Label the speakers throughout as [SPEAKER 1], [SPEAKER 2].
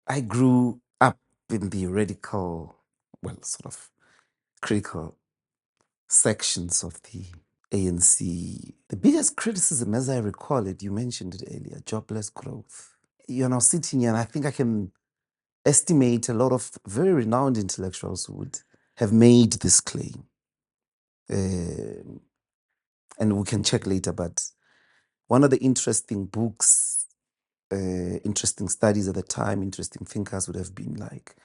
[SPEAKER 1] I grew up in the radical, well, sort of critical sections of the ANC. The biggest criticism, as I recall it, you mentioned it earlier, jobless growth. You're now sitting here, and I think I can estimate a lot of very renowned intellectuals who would have made this claim. And we can check later, but one of the interesting books, interesting studies at the time, interesting thinkers would have been like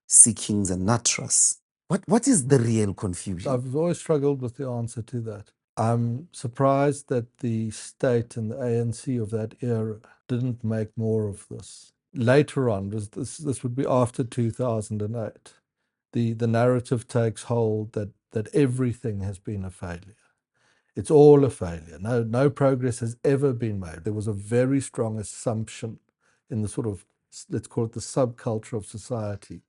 [SPEAKER 1] Seekings and Natras. What is the real confusion?
[SPEAKER 2] I've always struggled with the answer to that. I'm surprised that the state and the ANC of that era didn't make more of this. Later on, this would be after 2008, the narrative takes hold that everything has been a failure. It's all a failure. No progress has ever been made. There was a very strong assumption in the sort of, let's call it the subculture of society,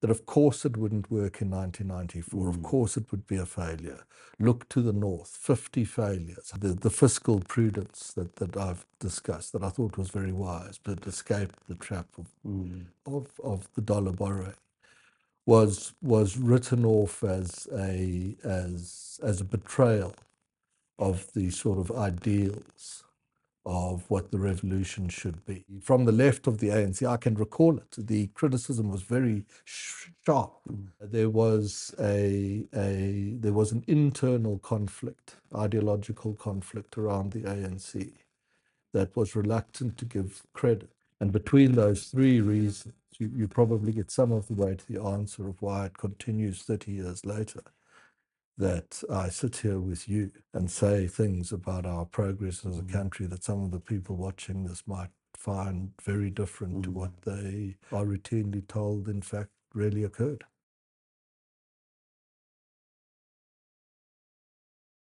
[SPEAKER 2] that of course it wouldn't work in 1994. Of course it would be a failure. Look to the north, 50 failures. The fiscal prudence that I've discussed, that I thought was very wise, but escaped the trap of the dollar borrowing, was written off as a betrayal of the sort of ideals of what the revolution should be. From the left of the ANC, I can recall it. The criticism was very sharp. There was there was an internal conflict, ideological conflict around the ANC that was reluctant to give credit. And between those three reasons, you probably get some of the way to the answer of why it continues 30 years later, that I sit here with you and say things about our progress as a country that some of the people watching this might find very different to what they are routinely told, in fact, really occurred.